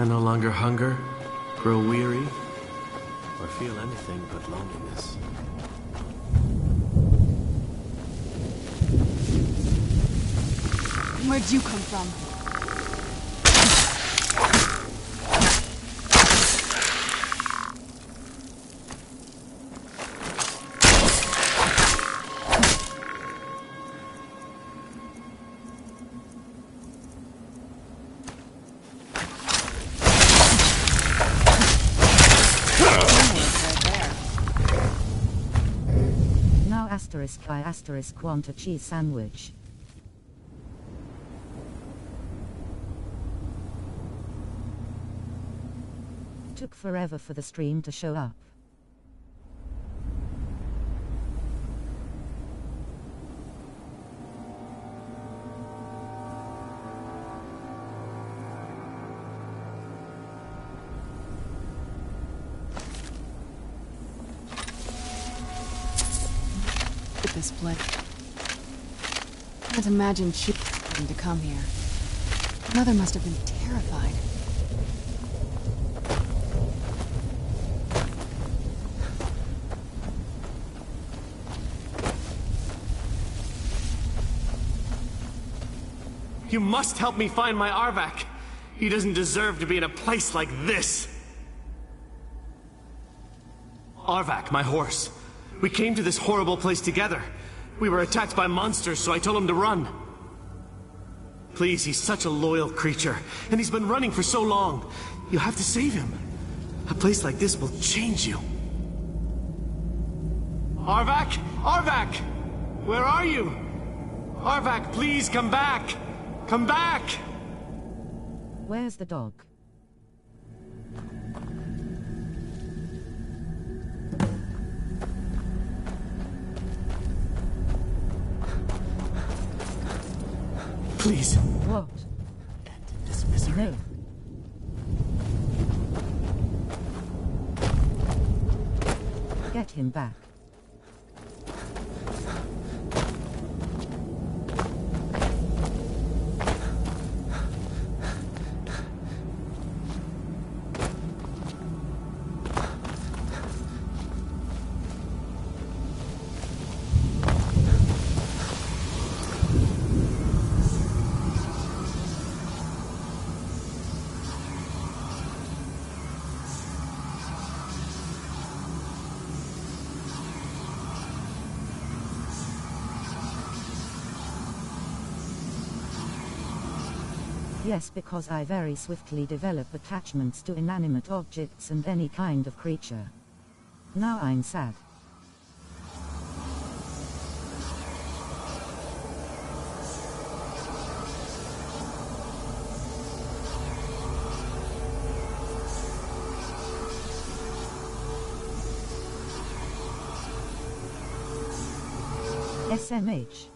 I no longer hunger, grow weary, or feel anything but loneliness. Where'd you come from? Now asterisk by asterisk want a cheese sandwich. Took forever for the stream to show up. At this place. I can't imagine choosing to come here. Mother must have been terrified. You must help me find my Arvak. He doesn't deserve to be in a place like this. Arvak, my horse. We came to this horrible place together. We were attacked by monsters, so I told him to run. Please, he's such a loyal creature, and he's been running for so long. You have to save him. A place like this will change you. Arvak? Arvak! Where are you? Arvak, please come back! Come back! Where's the dog? Please. What? End this misery. No. Get him back. Yes, because I very swiftly develop attachments to inanimate objects and any kind of creature. Now I'm sad. SMH.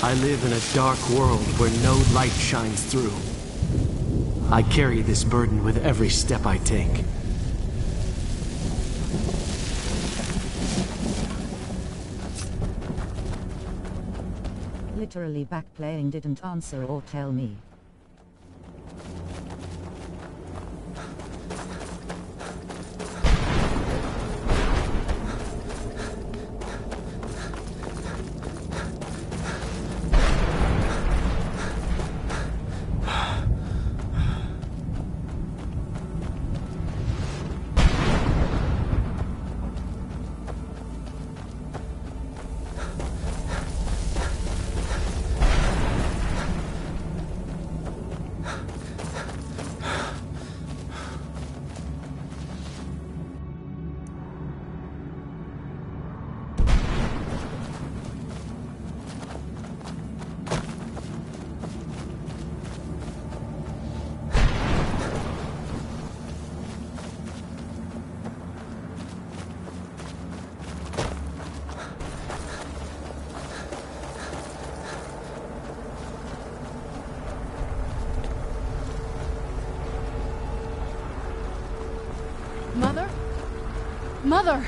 I live in a dark world where no light shines through. I carry this burden with every step I take. Literally backplaying didn't answer or tell me. Mother? Mother!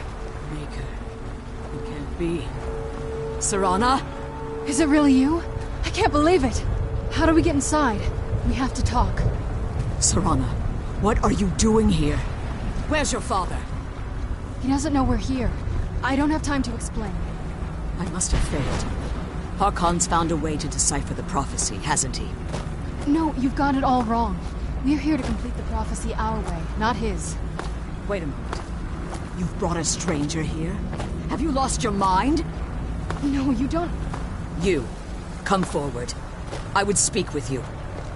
Maker, it can't be. Serana? Is it really you? I can't believe it! How do we get inside? We have to talk. Serana, what are you doing here? Where's your father? He doesn't know we're here. I don't have time to explain. I must have failed. Harkon's found a way to decipher the prophecy, hasn't he? No, you've got it all wrong. We're here to complete the prophecy our way, not his. Wait a moment. You've brought a stranger here? Have you lost your mind? No, you don't... You, come forward. I would speak with you.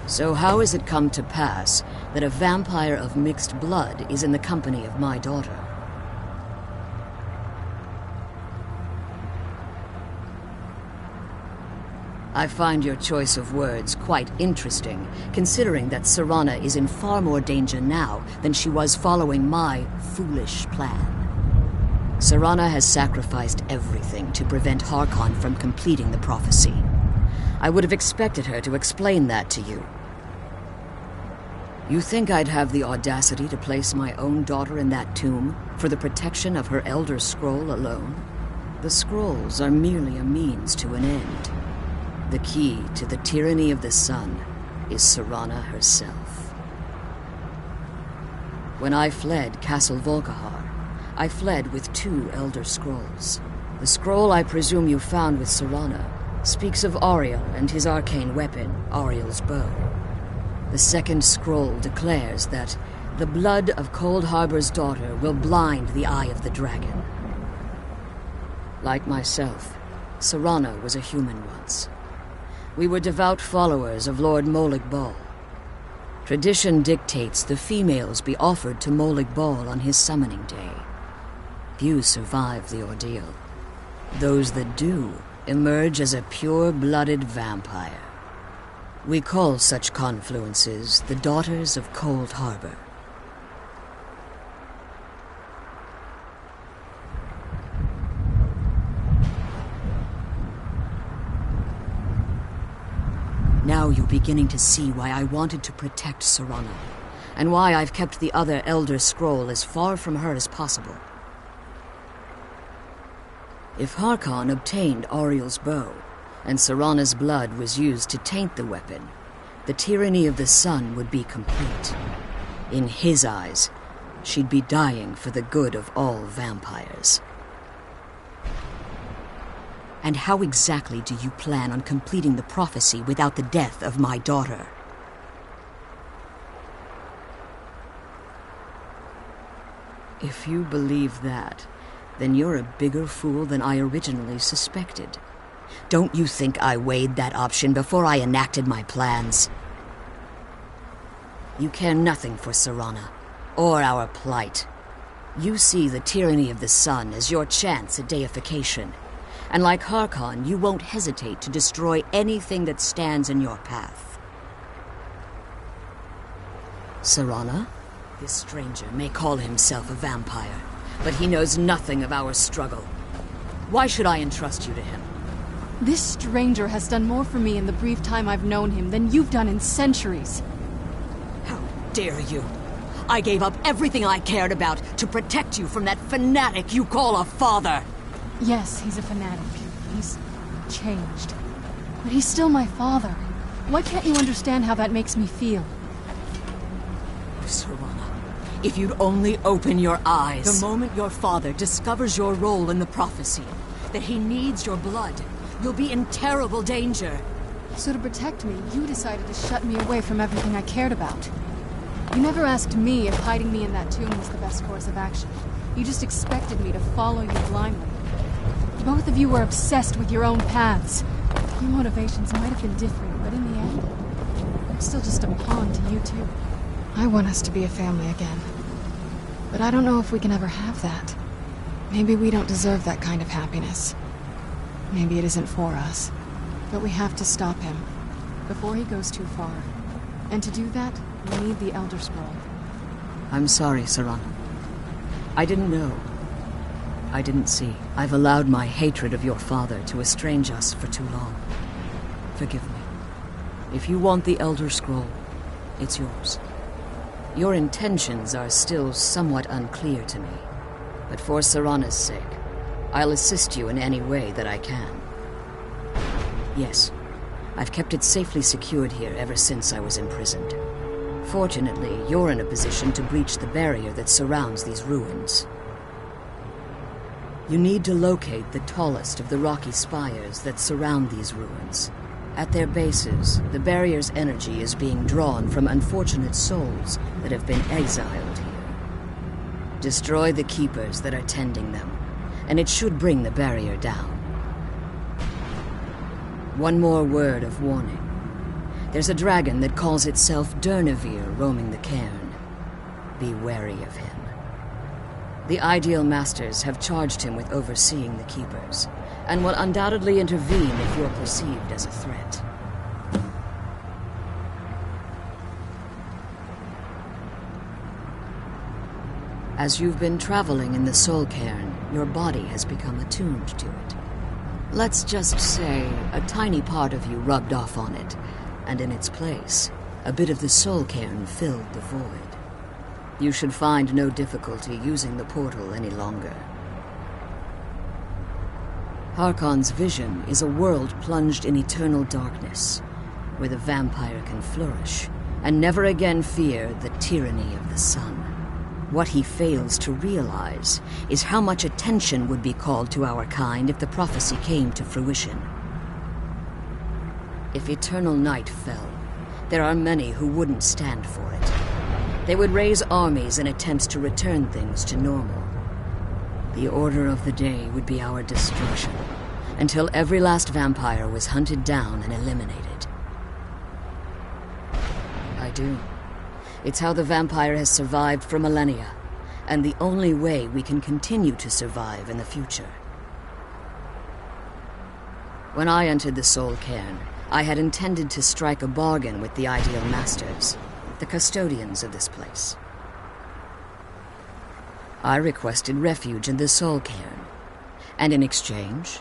So how has it come to pass that a vampire of mixed blood is in the company of my daughter? I find your choice of words quite interesting, considering that Serana is in far more danger now than she was following my foolish plan. Serana has sacrificed everything to prevent Harkon from completing the prophecy. I would have expected her to explain that to you. You think I'd have the audacity to place my own daughter in that tomb for the protection of her Elder Scroll alone? The scrolls are merely a means to an end. The key to the tyranny of the sun is Serana herself. When I fled Castle Volkihar, I fled with 2 Elder Scrolls. The scroll I presume you found with Serana speaks of Auriel and his arcane weapon, Auriel's bow. The second scroll declares that the blood of Cold Harbor's daughter will blind the eye of the dragon. Like myself, Serana was a human once. We were devout followers of Lord Molag Bal. Tradition dictates the females be offered to Molag Bal on his summoning day. Few survive the ordeal. Those that do emerge as a pure-blooded vampire. We call such confluences the Daughters of Cold Harbor. Now you're beginning to see why I wanted to protect Serana, and why I've kept the other Elder Scroll as far from her as possible. If Harkon obtained Auriel's bow, and Serana's blood was used to taint the weapon, the tyranny of the sun would be complete. In his eyes, she'd be dying for the good of all vampires. And how exactly do you plan on completing the prophecy without the death of my daughter? If you believe that, then you're a bigger fool than I originally suspected. Don't you think I weighed that option before I enacted my plans? You care nothing for Serana, or our plight. You see the tyranny of the sun as your chance at deification. And like Harkon, you won't hesitate to destroy anything that stands in your path. Serana? This stranger may call himself a vampire, but he knows nothing of our struggle. Why should I entrust you to him? This stranger has done more for me in the brief time I've known him than you've done in centuries. How dare you? I gave up everything I cared about to protect you from that fanatic you call a father. Yes, he's a fanatic. He's changed. But he's still my father. Why can't you understand how that makes me feel? Serana, if you'd only open your eyes. The moment your father discovers your role in the prophecy, that he needs your blood, you'll be in terrible danger. So to protect me, you decided to shut me away from everything I cared about. You never asked me if hiding me in that tomb was the best course of action. You just expected me to follow you blindly. Both of you were obsessed with your own paths. Your motivations might have been different, but in the end, I'm still just a pawn to you two. I want us to be a family again. But I don't know if we can ever have that. Maybe we don't deserve that kind of happiness. Maybe it isn't for us. But we have to stop him, before he goes too far. And to do that, we need the Elder Scroll. I'm sorry, Serana. I didn't know. I didn't see. I've allowed my hatred of your father to estrange us for too long. Forgive me. If you want the Elder Scroll, it's yours. Your intentions are still somewhat unclear to me, but for Serana's sake, I'll assist you in any way that I can. Yes, I've kept it safely secured here ever since I was imprisoned. Fortunately, you're in a position to breach the barrier that surrounds these ruins. You need to locate the tallest of the rocky spires that surround these ruins. At their bases, the barrier's energy is being drawn from unfortunate souls that have been exiled here. Destroy the keepers that are tending them, and it should bring the barrier down. One more word of warning. There's a dragon that calls itself Durnevere roaming the cairn. Be wary of him. The Ideal Masters have charged him with overseeing the Keepers, and will undoubtedly intervene if you're perceived as a threat. As you've been traveling in the Soul Cairn, your body has become attuned to it. Let's just say a tiny part of you rubbed off on it, and in its place, a bit of the Soul Cairn filled the void. You should find no difficulty using the portal any longer. Harkon's vision is a world plunged in eternal darkness, where the vampire can flourish, and never again fear the tyranny of the sun. What he fails to realize is how much attention would be called to our kind if the prophecy came to fruition. If eternal night fell, there are many who wouldn't stand for it. They would raise armies in attempts to return things to normal. The order of the day would be our destruction, until every last vampire was hunted down and eliminated. I do. It's how the vampire has survived for millennia, and the only way we can continue to survive in the future. When I entered the Soul Cairn, I had intended to strike a bargain with the Ideal Masters, the custodians of this place. I requested refuge in the Soul Cairn, and in exchange,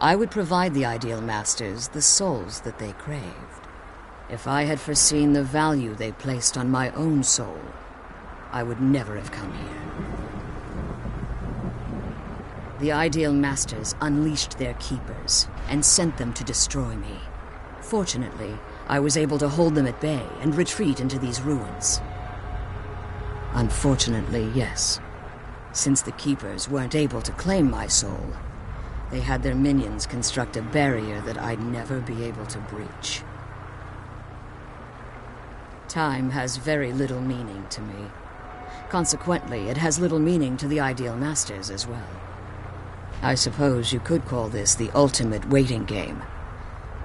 I would provide the Ideal Masters the souls that they craved. If I had foreseen the value they placed on my own soul, I would never have come here. The Ideal Masters unleashed their keepers and sent them to destroy me. Fortunately, I was able to hold them at bay and retreat into these ruins. Unfortunately, yes. Since the Keepers weren't able to claim my soul, they had their minions construct a barrier that I'd never be able to breach. Time has very little meaning to me. Consequently, it has little meaning to the Ideal Masters as well. I suppose you could call this the ultimate waiting game,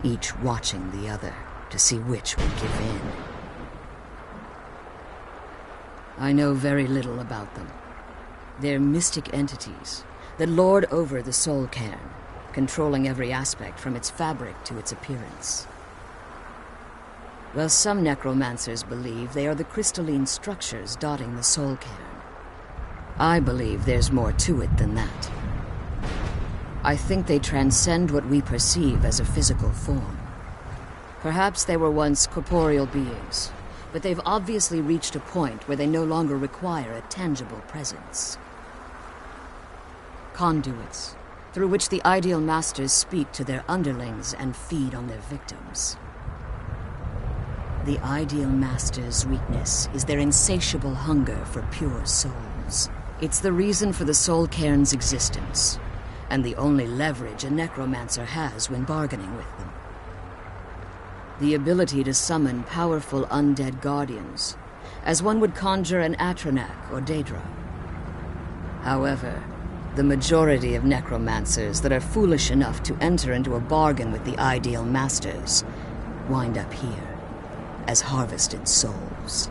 each watching the other to see which would give in. I know very little about them. They're mystic entities that lord over the Soul Cairn, controlling every aspect from its fabric to its appearance. Well, some necromancers believe they are the crystalline structures dotting the Soul Cairn. I believe there's more to it than that. I think they transcend what we perceive as a physical form. Perhaps they were once corporeal beings, but they've obviously reached a point where they no longer require a tangible presence. Conduits, through which the Ideal Masters speak to their underlings and feed on their victims. The Ideal Masters' weakness is their insatiable hunger for pure souls. It's the reason for the Soul Cairn's existence, and the only leverage a necromancer has when bargaining with them. The ability to summon powerful undead guardians, as one would conjure an Atronak or Daedra. However, the majority of necromancers that are foolish enough to enter into a bargain with the Ideal Masters wind up here as harvested souls.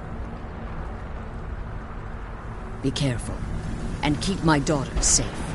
Be careful, and keep my daughter safe.